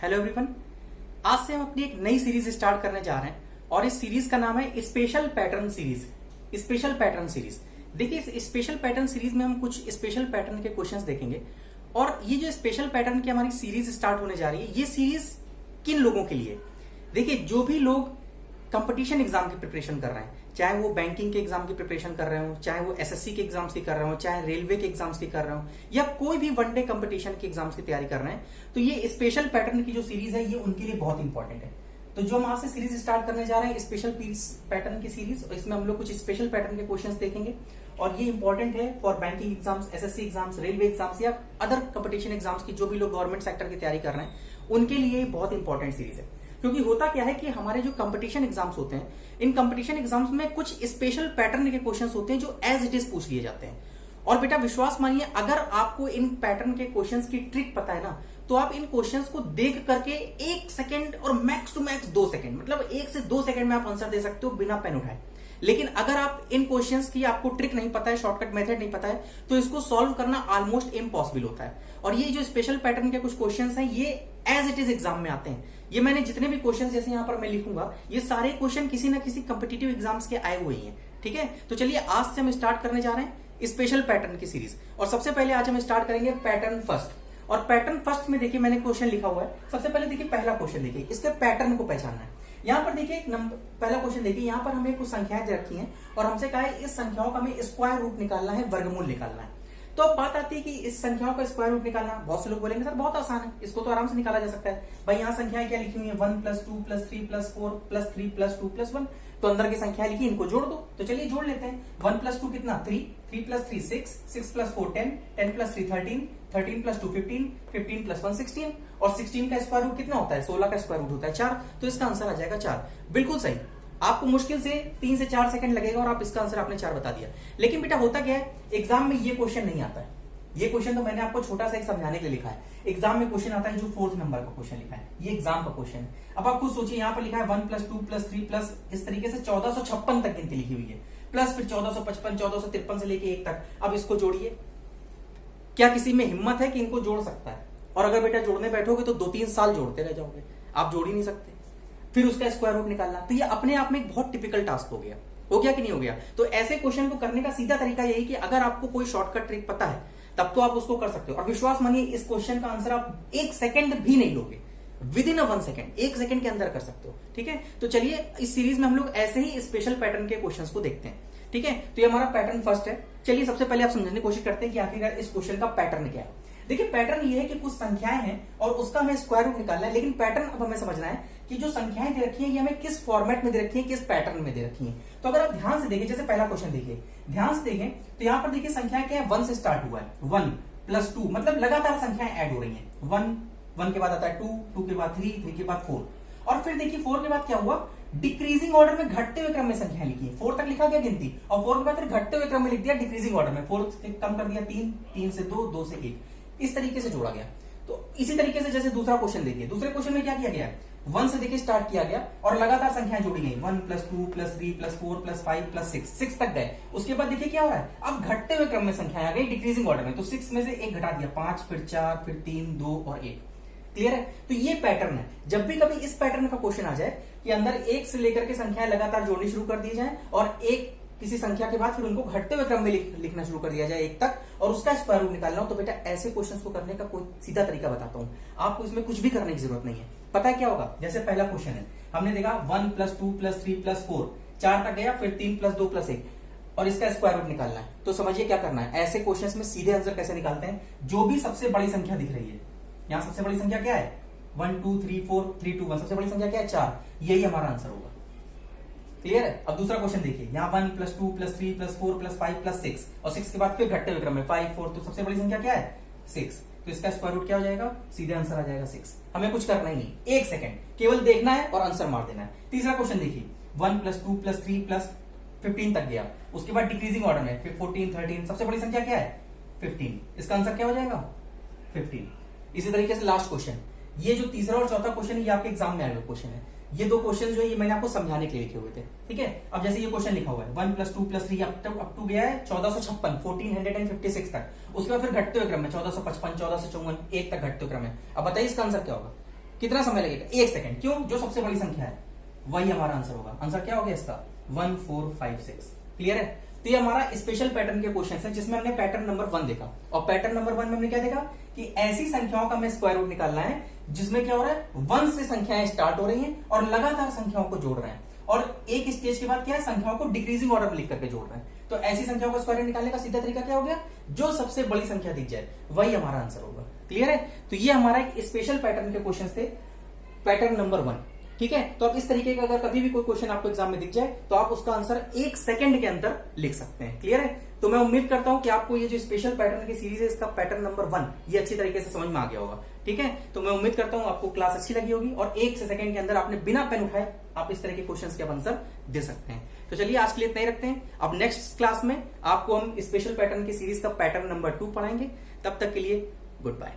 Hello everyone. आज से हम अपनी एक नई सीरीज स्टार्ट करने जा रहे हैं और इस सीरीज का नाम है special pattern series. Special pattern series, देखिए इस स्पेशल पैटर्न सीरीज में हम कुछ स्पेशल पैटर्न के क्वेश्चंस देखेंगे और ये जो स्पेशल पैटर्न की हमारी सीरीज स्टार्ट होने जा रही है, ये सीरीज किन लोगों के लिए? देखिए जो भी लोग कंपटीशन एग्जाम की प्रिपरेशन कर रहे हैं, चाहे वो बैंकिंग के एग्जाम की प्रिपरेशन कर रहे हो, चाहे वो एसएससी के एग्जाम्स की कर रहे हो, चाहे रेलवे के एग्जाम्स की कर रहे हो, या कोई भी वनडे कंपटीशन के एग्जाम्स की तैयारी कर रहे हैं, तो ये स्पेशल पैटर्न की जो सीरीज है ये उनके लिए बहुत इंपॉर्टेंट है। तो जो हम आज से सीरीज स्टार्ट करने जा रहे हैं स्पेशल पैटर्न की सीरीज, और इसमें हम लोग कुछ स्पेशल पैटर्न के क्वेश्चंस देखेंगे और ये इंपॉर्टेंट है for banking exams, SSC exams, railway exams या अदर कंपटीशन एग्जाम्स की जो भी लोग गवर्नमेंट सेक्टर की तैयारी कर रहे हैं उनके लिए बहुत इंपॉर्टेंट सीरीज है। क्योंकि होता क्या है कि हमारे जो कंपटीशन एग्जाम्स होते हैं, इन कंपटीशन एग्जाम्स में कुछ स्पेशल पैटर्न के क्वेश्चंस होते हैं जो एज इट इज पूछ लिए जाते हैं। और बेटा विश्वास मानिए, अगर आपको इन पैटर्न के क्वेश्चंस की ट्रिक पता है ना, तो आप इन क्वेश्चंस को देख करके 1 सेकंड और मैक्स टू मैक्स 2 सेकंड, मतलब 1 से 2 सेकंड में आप आंसर दे सकते हो बिना पेन उठाए। लेकिन अगर आप इन क्वेश्चंस की आपको ट्रिक नहीं पता है, शॉर्टकट मेथड नहीं पता है, तो इसको सॉल्व करना ऑलमोस्ट इम्पॉसिबल होता है। और ये जो स्पेशल पैटर्न के कुछ क्वेश्चंस हैं ये एज इट इज एग्जाम में आते हैं। ये मैंने जितने भी क्वेश्चन जैसे यहां पर मैं लिखूंगा, ये सारे क्वेश्चन किसी ना किसी कंपिटिटिव एग्जाम्स के आए हुए हैं। ठीक है, तो चलिए आज से हम स्टार्ट करने जा रहे हैं स्पेशल पैटर्न की सीरीज। और सबसे पहले आज हम स्टार्ट करेंगे पैटर्न फर्स्ट। और पैटर्न फर्स्ट में देखिए मैंने क्वेश्चन लिखा हुआ है। सबसे पहले देखिए पहला क्वेश्चन देखिए, इसके पैटर्न को पहचानना है। यहां पर देखिए एक नंबर, पहला क्वेश्चन देखिए, यहां पर हमें कुछ संख्याएं दे रखी हैं और हमसे कहा है इस संख्याओं का हमें स्क्वायर रूट निकालना है, वर्गमूल निकालना है। तो अब बात आती है कि इस संख्याओं का स्क्वायर रूट निकालना, बहुत से लोग बोलेंगे सर बहुत आसान है, इसको तो आराम से निकाला जा सकता है। भाई यहाँ संख्याएं क्या लिखी हुई है, 1 + 2 + 3 + 4 + 3 + 2 + 1। तो अंदर की संख्या लिखी, इनको जोड़ दो। तो चलिए जोड़ लेते हैं। 1 + 2 कितना, 3, 3 + 3 6, 6 + 4 10, 10 + 3 13, 13 + 2 15, 15 + 1 16, और 16 का स्क्वायर रूट कितना होता है, 16 का स्क्वायर रूट होता है 4। तो इसका आंसर आ जाएगा 4। बिल्कुल सही। आपको मुश्किल से 3 से 4 सेकंड लगेगा और आप इसका आंसर आपने 4 बता दिया। लेकिन बेटा होता क्या है, एग्जाम में ये क्वेश्चन नहीं आता है। ये क्वेश्चन तो मैंने आपको छोटा सा एक समझाने के लिए लिखा है। एग्जाम में क्वेश्चन आता है जो 4th नंबर का क्वेश्चन लिखा है, ये एग्जाम का क्वेश्चन है। अब आप खुद सोचिए, यहाँ पर लिखा है 1 + 2 + 3 प्लस इस तरीके से 1456 तक गिनती लिखी हुई है, प्लस फिर 1455, 1453 से लेके 1 तक। अब इसको जोड़िए। क्या किसी में हिम्मत है कि इनको जोड़ सकता है? और अगर बेटा जोड़ने बैठोगे तो 2-3 साल जोड़ते रह जाओगे, आप जोड़ ही नहीं सकते। फिर उसका स्क्वायर रूट निकालना, तो ये अपने आप में एक बहुत टिपिकल टास्क हो गया कि नहीं हो गया? तो ऐसे क्वेश्चन को करने का सीधा तरीका यही कि अगर आपको कोई शॉर्टकट ट्रिक पता है तब तो आप उसको कर सकते हो। और विश्वास मानिए इस क्वेश्चन का आंसर आप 1 सेकंड भी नहीं लोगे, विदिन 1 सेकंड, 1 सेकंड के अंदर कर सकते हो। ठीक है, तो चलिए इस सीरीज में हम लोग ऐसे ही स्पेशल पैटर्न के क्वेश्चंस को देखते हैं। ठीक है, तो ये हमारा पैटर्न फर्स्ट है। चलिए सबसे पहले आप समझने की कोशिश करते हैं कि आखिरकार इस क्वेश्चन का पैटर्न क्या है। देखिए पैटर्न ये है कि कुछ संख्याएं हैं और उसका हमें स्क्वायर रूट निकालना है। लेकिन पैटर्न अब हमें समझना है कि जो संख्याएं दे रखी है ये हमें किस फॉर्मेट में दे रखी है, किस पैटर्न में दे रखी है। तो अगर आप ध्यान से देखें, जैसे पहला क्वेश्चन देखिए, ध्यान से देखें तो यहाँ पर देखिए संख्याएं क्या है, 1 से स्टार्ट हुआ है, 1 + 2, मतलब लगातार संख्याएं ऐड हो रही है। 1 के बाद आता है 2 के बाद 3 के बाद 4, और फिर देखिए 4 के बाद क्या हुआ, डिक्रीजिंग ऑर्डर में, घटते हुए क्रम में संख्या लिखी है। 4 तक लिखा गया गिनती, और 4 के बाद फिर घटते हुए क्रम में लिख दिया डिक्रीजिंग ऑर्डर में। 4 से कम कर दिया 3, 3 से 2, 2 से 1, इस तरीके से जोड़ा गया। तो इसी तरीके से जैसे दूसरा क्वेश्चन देखिए, दूसरे क्वेश्चन में क्या किया गया, 1 से देखिए स्टार्ट किया गया और लगातार संख्याएं जोड़ी गई, 1 + 2 + 3 + 4 + 5 + 6, 6 तक गए। उसके बाद देखिए क्या हो रहा है, अब घटते हुए क्रम में संख्याएं आ गई डिक्रीजिंग ऑर्डर में। तो 6 में से 1 घटा दिया, 5, फिर 4, फिर 3, 2 और 1। क्लियर है? तो ये पैटर्न है। जब भी कभी इस पैटर्न का क्वेश्चन आ जाए कि अंदर 1 से लेकर के संख्याएं लगातार जोड़नी शुरू कर दी जाए और एक किसी संख्या के बाद फिर उनको घटते हुए क्रम में लिखना शुरू कर दिया जाए 1 तक, और उसका स्क्वायर रूट निकालना हो, तो बेटा ऐसे क्वेश्चंस को करने का कोई सीधा तरीका बताता हूं। आपको इसमें कुछ भी करने की जरूरत नहीं है। पता है क्या होगा, जैसे पहला क्वेश्चन है, हमने देखा 1 + 2 + 3 + 4, 4 तक गया, फिर 3 + 2 + 1, और इसका स्क्वायर रूट निकालना है। तो समझिए क्या करना है, ऐसे क्वेश्चंस में सीधे आंसर कैसे निकालते हैं, जो भी सबसे बड़ी संख्या दिख रही है, यहां सबसे बड़ी संख्या क्या है, 1 2 3 4 3 2 1, सबसे बड़ी संख्या क्या है, 4, यही हमारा आंसर होगा। क्लियर है? अब दूसरा क्वेश्चन देखिए, यहाँ 1 + 2 + 3 + 4 + 5 + 6, और 6 के बाद फिर घटते हुए क्रम में 5 4, तो सबसे बड़ी संख्या क्या है, 6। तो इसका स्क्वायर रूट क्या हो जाएगा, सीधे आंसर आ जाएगा 6। हमें कुछ करना ही नहीं, 1 सेकंड केवल देखना है और आंसर मार देना है। तीसरा क्वेश्चन देखिए, 1 + 2 + 3 + 15 तक गया, उसके बाद डिक्रीजिंग ऑर्डर में, फिर 14 13, सबसे बड़ी संख्या क्या है, 15। इसका आंसर क्या हो जाएगा, 15। इसी तरीके से लास्ट क्वेश्चन, ये जो तीसरा और चौथा क्वेश्चन है ये आपके एग्जाम में आए हुए क्वेश्चन है। ये 2 क्वेश्चन जो है ये मैंने आपको समझाने के लिए लिखे हुए थे। ठीक है, अब जैसे ये क्वेश्चन लिखा हुआ है 1 + 2 + 3 अप टू गया है 1456, 1456 तक। उसके बाद फिर घटते हुए क्रम में 1455, 1454, 1 तक घटते हुए क्रम में। अब बताइए इसका आंसर क्या होगा, कितना समय लगेगा? 1 सेकंड। क्यों? जो सबसे बड़ी संख्या है वही हमारा आंसर होगा। आंसर क्या हो गया इसका? 1 4 5 6। क्लियर है? तो ये हमारा स्पेशल पैटर्न के क्वेश्चन है जिसमें हमने पैटर्न नंबर 1 देखा, और पैटर्न नंबर 1 में हमने क्या देखा कि ऐसी संख्याओं का हमें स्क्वायर रूट निकालना है जिसमें क्या हो रहा है, 1 से संख्याएं स्टार्ट हो रही हैं और लगातार संख्याओं को जोड़ रहे हैं, और एक स्टेज के बाद क्या है, संख्याओं को डिक्रीजिंग ऑर्डर में लिख करके जोड़ रहे हैं। तो ऐसी संख्याओं का स्क्वायर रूट निकालने का सीधा तरीका क्या हो गया? जो सबसे बड़ी संख्या दिख जाए वही हमारा आंसर होगा। क्लियर है? तो ये हमारा एक स्पेशल पैटर्न के क्वेश्चन थे, पैटर्न नंबर 1। ठीक है? तो अब इस तरीके का अगर कभी भी कोई क्वेश्चन आपको एग्जाम में दिख जाए तो आप उसका आंसर 1 सेकंड के अंदर लिख सकते हैं। क्लियर है? तो मैं उम्मीद करता हूं कि आपको ये जो स्पेशल पैटर्न की सीरीज है इसका पैटर्न नंबर 1 ये अच्छी तरीके से समझ में आ गया होगा। ठीक है? तो मैं उम्मीद करता हूं आपको क्लास अच्छी लगी होगी और 1 सेकंड के अंदर आपने बिना पेन उठाए आप इस तरह के क्वेश्चन के आंसर दे सकते हैं। तो चलिए आज के लिए इतना ही रखते हैं। अब नेक्स्ट क्लास में आपको हम स्पेशल पैटर्न की सीरीज का पैटर्न नंबर 2 पढ़ाएंगे। तब तक के लिए गुड बाय।